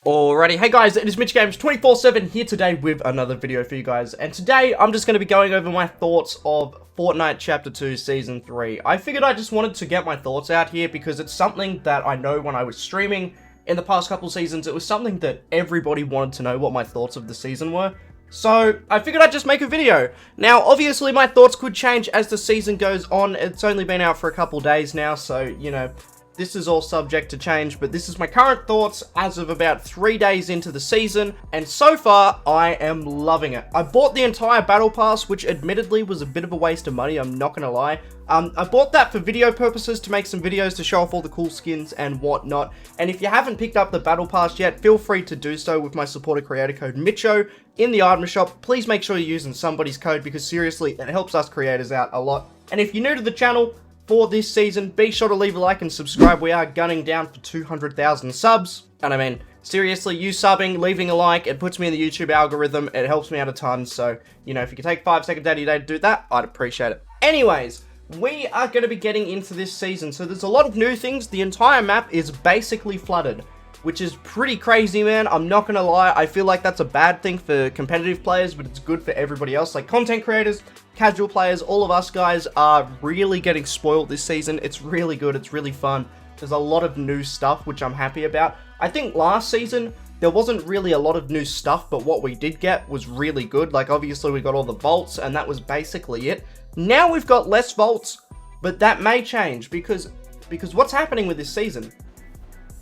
Alrighty, hey guys, it is Mitch Games 24/7 here today with another video for you guys, and today I'm just going to be going over my thoughts of Fortnite Chapter 2 Season 3. I figured I just wanted to get my thoughts out here because it's something that I know when I was streaming in the past couple seasons, it was something that everybody wanted to know what my thoughts of the season were. So, I figured I'd just make a video. Now, obviously my thoughts could change as the season goes on. It's only been out for a couple days now, so, you know, this is all subject to change, but this is my current thoughts as of about 3 days into the season, and so far, I am loving it. I bought the entire Battle Pass, which admittedly was a bit of a waste of money, I'm not gonna lie. I bought that for video purposes, to make some videos to show off all the cool skins and whatnot, and if you haven't picked up the Battle Pass yet, feel free to do so with my supporter creator code MITCHO in the item shop. Please make sure you're using somebody's code, because seriously, it helps us creators out a lot. And if you're new to the channel, for this season, be sure to leave a like and subscribe. We are gunning down for 200,000 subs. And I mean, seriously, you subbing, leaving a like, it puts me in the YouTube algorithm. It helps me out a ton. So, you know, if you could take 5 seconds out of your day to do that, I'd appreciate it. Anyways, we are going to be getting into this season. So there's a lot of new things. The entire map is basically flooded, which is pretty crazy, man. I'm not going to lie. I feel like that's a bad thing for competitive players, but it's good for everybody else. Like content creators, casual players, all of us guys are really getting spoiled this season. It's really good. It's really fun. There's a lot of new stuff, which I'm happy about. I think last season, there wasn't really a lot of new stuff, but what we did get was really good. Like, obviously, we got all the vaults, and that was basically it. Now we've got less vaults, but that may change, because what's happening with this season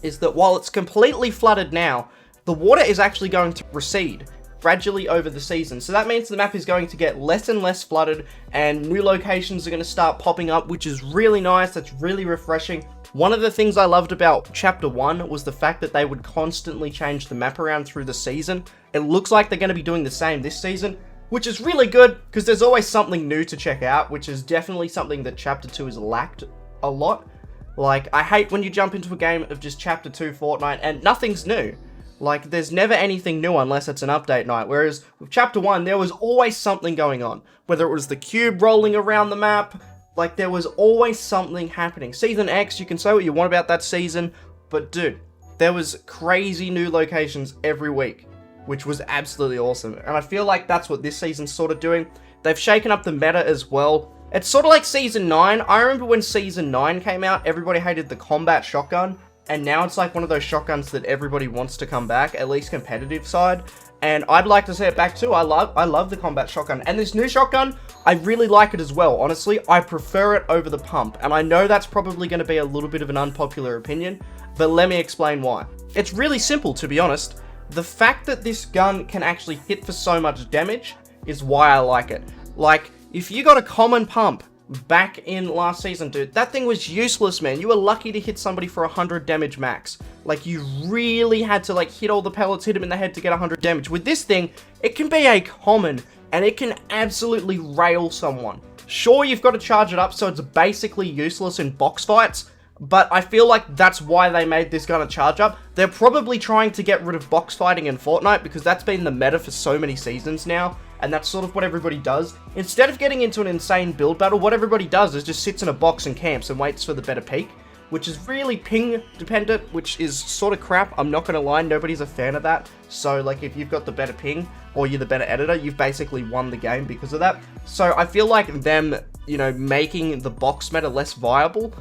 is that while it's completely flooded now, the water is actually going to recede gradually over the season. So that means the map is going to get less and less flooded, and new locations are going to start popping up, which is really nice. That's really refreshing. One of the things I loved about Chapter 1 was the fact that they would constantly change the map around through the season. It looks like they're going to be doing the same this season, which is really good because there's always something new to check out, which is definitely something that Chapter 2 has lacked a lot. Like, I hate when you jump into a game of just Chapter 2 Fortnite and nothing's new. Like, there's never anything new unless it's an update night, whereas with Chapter 1, there was always something going on. Whether it was the cube rolling around the map, like, there was always something happening. Season X, you can say what you want about that season, but dude, there was crazy new locations every week, which was absolutely awesome. And I feel like that's what this season's sort of doing. They've shaken up the meta as well. It's sort of like Season 9. I remember when Season 9 came out, everybody hated the combat shotgun. And now it's like one of those shotguns that everybody wants to come back, at least competitive side. And I'd like to see it back too. I love the combat shotgun. And this new shotgun, I really like it as well. Honestly, I prefer it over the pump. And I know that's probably going to be a little bit of an unpopular opinion, but let me explain why. It's really simple, to be honest. The fact that this gun can actually hit for so much damage is why I like it. Like, if you got a common pump back in last season, dude, that thing was useless, man. You were lucky to hit somebody for 100 damage max. Like, you really had to, like, hit all the pellets, hit them in the head to get 100 damage. With this thing, it can be a common, and it can absolutely rail someone. Sure, you've got to charge it up, so it's basically useless in box fights, but I feel like that's why they made this gun a charge up. They're probably trying to get rid of box fighting in Fortnite, because that's been the meta for so many seasons now. And that's sort of what everybody does. Instead of getting into an insane build battle, what everybody does is just sits in a box and camps and waits for the better peak, which is really ping dependent, which is sort of crap. I'm not going to lie, nobody's a fan of that. So, like, if you've got the better ping or you're the better editor, you've basically won the game because of that. So I feel like them, you know, making the box meta less viable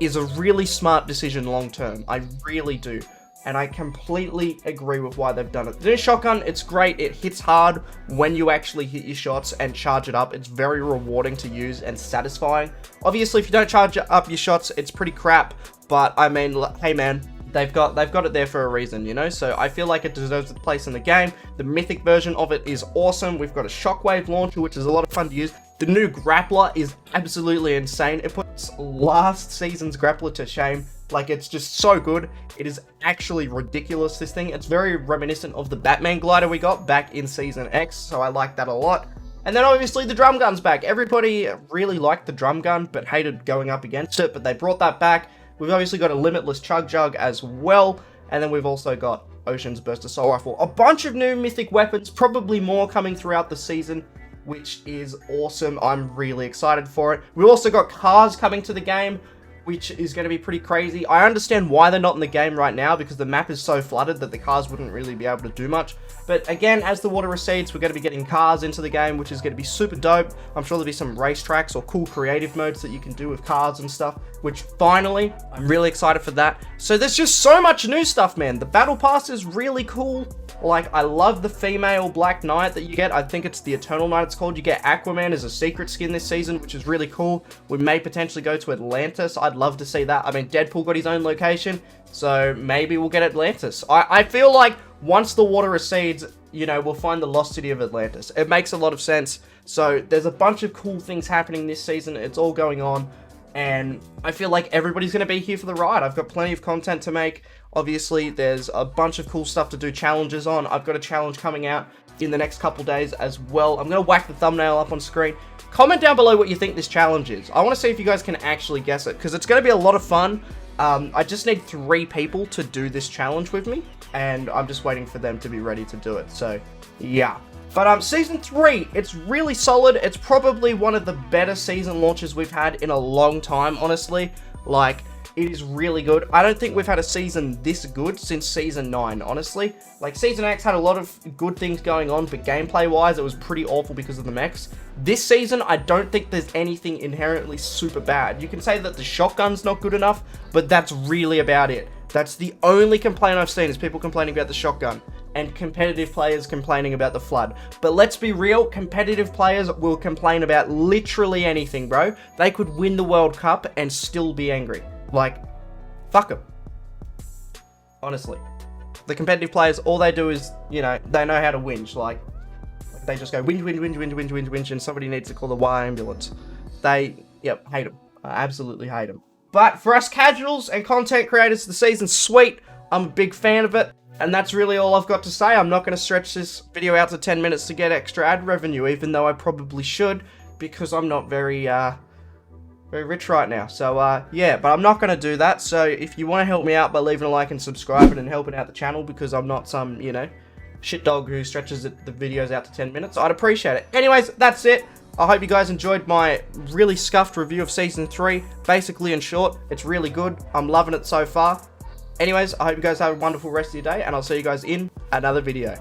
is a really smart decision long term. I really do. And I completely agree with why they've done it. The new shotgun, it's great. It hits hard when you actually hit your shots and charge it up. It's very rewarding to use and satisfying. Obviously, if you don't charge up your shots, it's pretty crap. But I mean, hey man, they've got it there for a reason, you know? So I feel like it deserves its place in the game. The mythic version of it is awesome. We've got a shockwave launcher, which is a lot of fun to use. The new Grappler is absolutely insane. It puts last season's Grappler to shame. Like, it's just so good. It is actually ridiculous, this thing. It's very reminiscent of the Batman glider we got back in Season X, so I like that a lot. And then obviously the drum gun's back. Everybody really liked the drum gun, but hated going up against it, but they brought that back. We've obviously got a limitless chug jug as well, and then we've also got Ocean's Burst Assault Rifle. A bunch of new mythic weapons, probably more coming throughout the season, which is awesome. I'm really excited for it. We also got cars coming to the game. which is going to be pretty crazy. I understand why they're not in the game right now, because the map is so flooded that the cars wouldn't really be able to do much. But again, as the water recedes, we're going to be getting cars into the game, which is going to be super dope. I'm sure there'll be some racetracks or cool creative modes that you can do with cars and stuff, which finally, I'm really excited for that. So there's just so much new stuff, man. The battle pass is really cool. Like, I love the female Black Knight that you get. I think it's the Eternal Knight it's called. You get Aquaman as a secret skin this season, which is really cool. We may potentially go to Atlantis. I'd love to see that. I mean, Deadpool got his own location, so maybe we'll get Atlantis. I feel like once the water recedes, you know, we'll find the lost city of Atlantis. It makes a lot of sense. So there's a bunch of cool things happening this season. It's all going on. And I feel like everybody's going to be here for the ride. I've got plenty of content to make. Obviously, there's a bunch of cool stuff to do challenges on. I've got a challenge coming out in the next couple days as well. I'm going to whack the thumbnail up on screen. Comment down below what you think this challenge is. I want to see if you guys can actually guess it, because it's going to be a lot of fun. I just need 3 people to do this challenge with me, and I'm just waiting for them to be ready to do it. So, yeah. But Season 3, it's really solid. It's probably one of the better season launches we've had in a long time, honestly. Like, it is really good. I don't think we've had a season this good since Season 9, honestly. Like, Season X had a lot of good things going on, but gameplay-wise, it was pretty awful because of the mechs. This season, I don't think there's anything inherently super bad. You can say that the shotgun's not good enough, but that's really about it. That's the only complaint I've seen, is people complaining about the shotgun, and competitive players complaining about the flood. But let's be real, competitive players will complain about literally anything, bro. They could win the World Cup and still be angry. Like, fuck them. Honestly. The competitive players, all they do is, you know, they know how to whinge. Like they just go whinge, whinge, whinge, whinge, whinge, whinge, whinge, and somebody needs to call the Y ambulance. They, yep, hate them. I absolutely hate them. But for us casuals and content creators, the season's sweet. I'm a big fan of it. And that's really all I've got to say. I'm not going to stretch this video out to 10 minutes to get extra ad revenue, even though I probably should, because I'm not very rich right now. So, yeah, but I'm not going to do that. So, if you want to help me out by leaving a like and subscribing and helping out the channel, because I'm not some, you know, shit dog who stretches the videos out to 10 minutes, I'd appreciate it. Anyways, that's it. I hope you guys enjoyed my really scuffed review of Season 3. Basically, in short, it's really good. I'm loving it so far. Anyways, I hope you guys have a wonderful rest of your day, and I'll see you guys in another video.